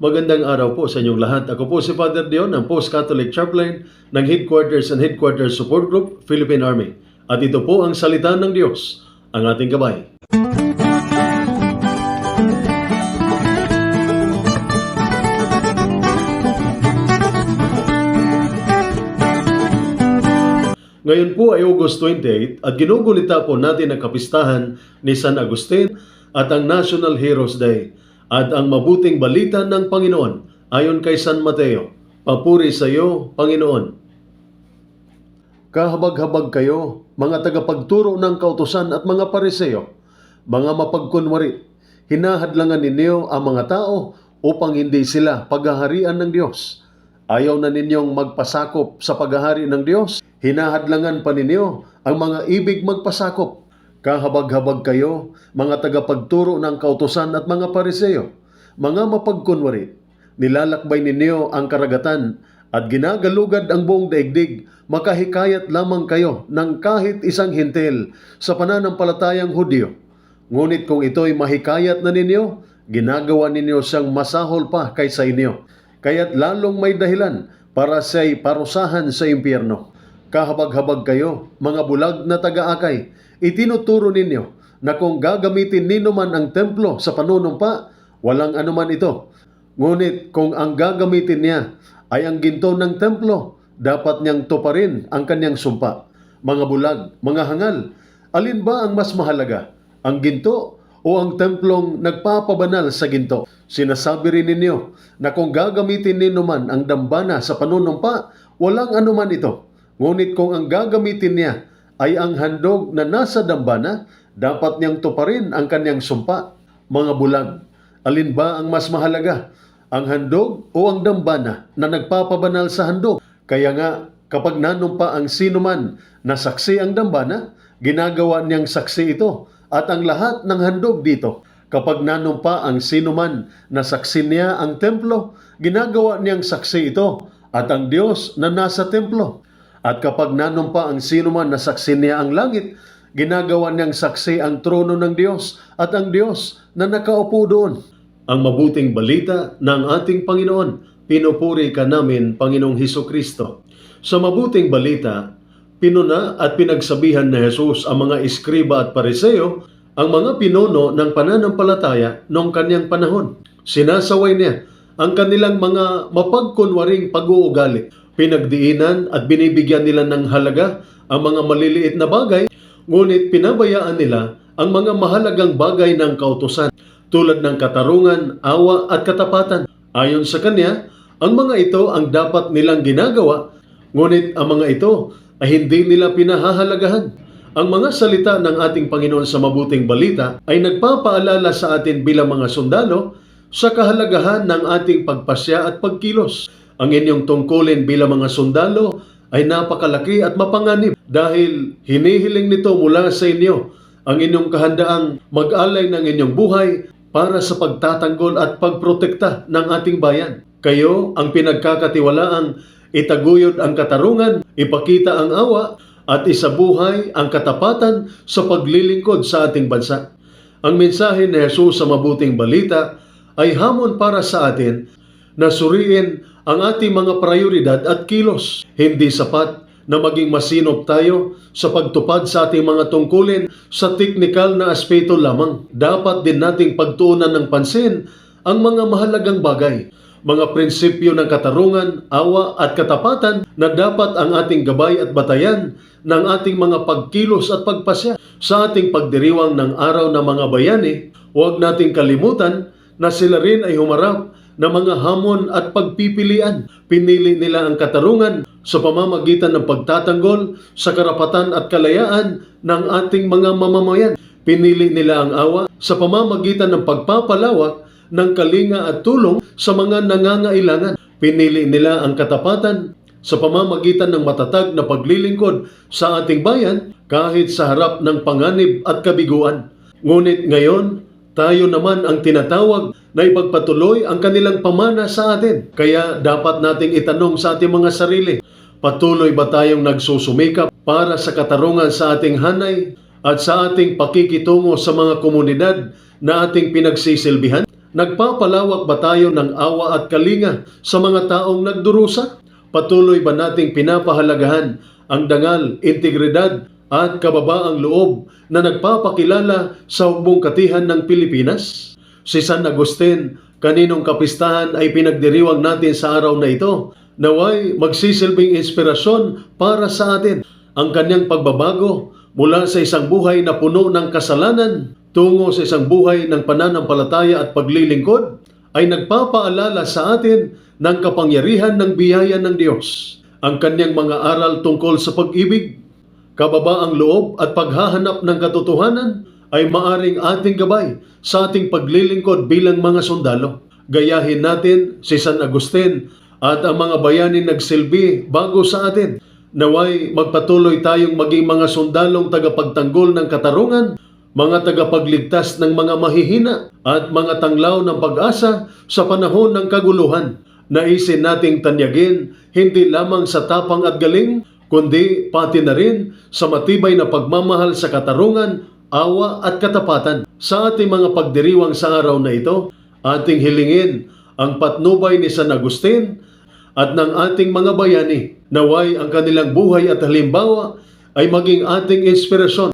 Magandang araw po sa inyong lahat. Ako po si Father Dion, ang Post-Catholic Chaplain ng Headquarters and Headquarters Support Group, Philippine Army. At ito po ang salita ng Diyos, ang ating gabay. Ngayon po ay August 28 at ginugulita po natin ang kapistahan ni San Agustin at ang National Heroes Day at ang mabuting balita ng Panginoon ayon kay San Mateo. Papuri sa iyo, Panginoon. Kahabag-habag kayo, mga tagapagturo ng kautusan at mga pariseo, mga mapagkunwari. Hinahadlangan ninyo ang mga tao upang hindi sila paghaharian ng Diyos. Ayaw na ninyong magpasakop sa paghahari ng Diyos. Hinahadlangan pa ninyo ang mga ibig magpasakop. Kahabag-habag kayo, mga tagapagturo ng kautusan at mga pariseo, mga mapagkunwari. Nilalakbay ninyo ang karagatan at ginagalugad ang buong daigdig. Makahikayat lamang kayo ng kahit isang hintil sa pananampalatayang Hudyo. Ngunit kung ito'y mahikayat na ninyo, ginagawa ninyo siyang masahol pa kaysa inyo. Kaya't lalong may dahilan para siya'y parusahan sa impyerno. Kahabag-habag kayo, mga bulag na taga-akay. Itinuturo ninyo na kung gagamitin nino man ang templo sa panunumpa, walang anuman ito. Ngunit kung ang gagamitin niya ay ang ginto ng templo, dapat niyang tuparin ang kanyang sumpa. Mga bulag, mga hangal, alin ba ang mas mahalaga? Ang ginto o ang templong nagpapabanal sa ginto? Sinasabi rin ninyo na kung gagamitin nino man ang dambana sa panunumpa, walang anuman ito. Ngunit kung ang gagamitin niya ay ang handog na nasa dambana, dapat niyang tuparin ang kanyang sumpa. Mga bulag, alin ba ang mas mahalaga? Ang handog o ang dambana na nagpapabanal sa handog? Kaya nga, kapag nanumpa ang sinuman na saksi ang dambana, ginagawa niyang saksi ito at ang lahat ng handog dito. Kapag nanumpa ang sinuman na saksi niya ang templo, ginagawa niyang saksi ito at ang Diyos na nasa templo. At kapag nanumpa ang sinuman na saksi niya ang langit, ginagawa niyang saksi ang trono ng Diyos at ang Diyos na nakaupo doon. Ang mabuting balita ng ating Panginoon, pinupuri ka namin, Panginoong Hesukristo. Sa mabuting balita, pinuna at pinagsabihan ni Jesus ang mga iskriba at pariseo, ang mga pinuno ng pananampalataya noong kanyang panahon. Sinasaway niya ang kanilang mga mapagkunwaring pag-uugali. Pinagdiinan at binibigyan nila ng halaga ang mga maliliit na bagay, ngunit pinabayaan nila ang mga mahalagang bagay ng kautusan tulad ng katarungan, awa at katapatan. Ayon sa kanya, ang mga ito ang dapat nilang ginagawa, ngunit ang mga ito ay hindi nila pinahahalagahan. Ang mga salita ng ating Panginoon sa mabuting balita ay nagpapaalala sa atin bilang mga sundalo sa kahalagahan ng ating pagpasya at pagkilos. Ang inyong tungkulin bilang mga sundalo ay napakalaki at mapanganib dahil hinihiling nito mula sa inyo ang inyong kahandaang mag-alay ng inyong buhay para sa pagtatanggol at pagprotekta ng ating bayan. Kayo ang pinagkakatiwalaang itaguyod ang katarungan, ipakita ang awa at isabuhay ang katapatan sa paglilingkod sa ating bansa. Ang mensahe ni Jesus sa mabuting balita ay hamon para sa atin na suriin ang ating mga prioridad at kilos. Hindi sapat na maging masinop tayo sa pagtupad sa ating mga tungkulin sa teknikal na aspeto lamang. Dapat din nating pagtuunan ng pansin ang mga mahalagang bagay, mga prinsipyo ng katarungan, awa at katapatan na dapat ang ating gabay at batayan ng ating mga pagkilos at pagpasya. Sa ating pagdiriwang ng araw ng mga bayani, huwag nating kalimutan na sila rin ay humarap na mga hamon at pagpipilian. Pinili nila ang katarungan sa pamamagitan ng pagtatanggol sa karapatan at kalayaan ng ating mga mamamayan. Pinili nila ang awa sa pamamagitan ng pagpapalawak ng kalinga at tulong sa mga nangangailangan. Pinili nila ang katapatan sa pamamagitan ng matatag na paglilingkod sa ating bayan kahit sa harap ng panganib at kabiguan. Ngunit ngayon, tayo naman ang tinatawag na ipagpatuloy ang kanilang pamana sa atin. Kaya dapat nating itanong sa ating mga sarili, patuloy ba tayong nagsusumikap para sa katarungan sa ating hanay at sa ating pakikitungo sa mga komunidad na ating pinagsisilbihan? Nagpapalawak ba tayo ng awa at kalinga sa mga taong nagdurusa? Patuloy ba nating pinapahalagahan ang dangal, integridad at kababaang loob na nagpapakilala sa hukbong katihan ng Pilipinas? Si San Agustin, kaninong kapistahan ay pinagdiriwang natin sa araw na ito, naway magsisilbing inspirasyon para sa atin. Ang kanyang pagbabago mula sa isang buhay na puno ng kasalanan tungo sa isang buhay ng pananampalataya at paglilingkod ay nagpapaalala sa atin ng kapangyarihan ng biyaya ng Diyos. Ang kanyang mga aral tungkol sa pag-ibig, kababaang loob at paghahanap ng katotohanan ay maaring ating gabay sa ating paglilingkod bilang mga sundalo. Gayahin natin si San Agustin at ang mga bayaning nagsilbi bago sa atin. Naway magpatuloy tayong maging mga sundalong tagapagtanggol ng katarungan, mga tagapagligtas ng mga mahihina at mga tanglaw ng pag-asa sa panahon ng kaguluhan. Naisin nating tanyagin hindi lamang sa tapang at galing, kundi pati na rin sa matibay na pagmamahal sa katarungan, awa at katapatan. Sa ating mga pagdiriwang sa araw na ito, ating hilingin ang patnubay ni San Agustin at ng ating mga bayani. Naway ang kanilang buhay at halimbawa ay maging ating inspirasyon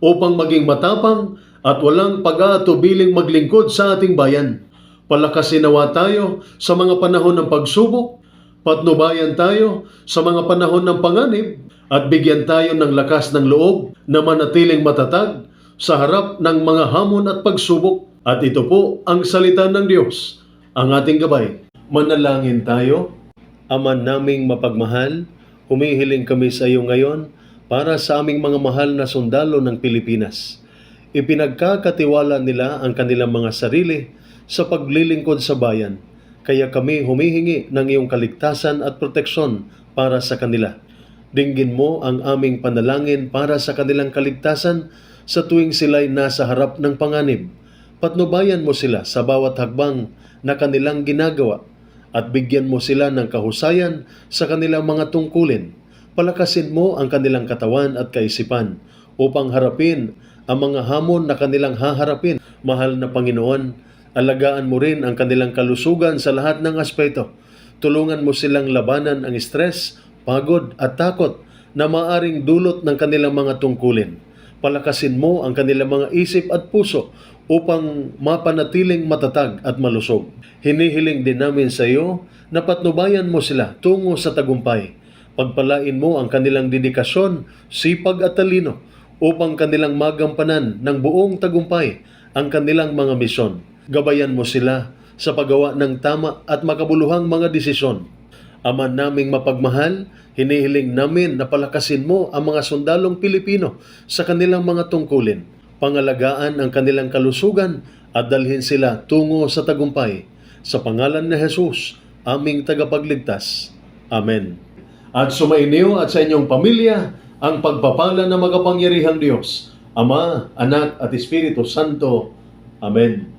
upang maging matapang at walang pag-aatubiling maglingkod sa ating bayan. Palakasin nawa tayo sa mga panahon ng pagsubok, patnubayan tayo sa mga panahon ng panganib, at bigyan tayo ng lakas ng loob na manatiling matatag sa harap ng mga hamon at pagsubok. At ito po ang salita ng Diyos, ang ating gabay. Manalangin tayo. Ama naming mapagmahal, humihiling kami sa iyo ngayon para sa aming mga mahal na sundalo ng Pilipinas. Ipinagkakatiwala nila ang kanilang mga sarili sa paglilingkod sa bayan, kaya kami humihingi ng iyong kaligtasan at proteksyon para sa kanila. Dinggin mo ang aming panalangin para sa kanilang kaligtasan sa tuwing sila'y nasa harap ng panganib. Patnubayan mo sila sa bawat hakbang na kanilang ginagawa at bigyan mo sila ng kahusayan sa kanilang mga tungkulin. Palakasin mo ang kanilang katawan at kaisipan upang harapin ang mga hamon na kanilang haharapin. Mahal na Panginoon, alagaan mo rin ang kanilang kalusugan sa lahat ng aspeto. Tulungan mo silang labanan ang stress, pagod at takot na maaring dulot ng kanilang mga tungkulin. Palakasin mo ang kanilang mga isip at puso upang mapanatiling matatag at malusog. Hinihiling din namin sa iyo na patnubayan mo sila tungo sa tagumpay. Pagpalain mo ang kanilang dedikasyon, sipag at talino upang kanilang magampanan ng buong tagumpay ang kanilang mga misyon. Gabayan mo sila sa paggawa ng tama at makabuluhang mga desisyon. Ama naming mapagmahal, hinihiling namin na palakasin mo ang mga sundalong Pilipino sa kanilang mga tungkulin. Pangalagaan ang kanilang kalusugan at dalhin sila tungo sa tagumpay. Sa pangalan ni Jesus, aming tagapagligtas. Amen. At sumainyo at sa inyong pamilya ang pagpapala ng makapangyarihang Diyos, Ama, Anak at Espiritu Santo. Amen.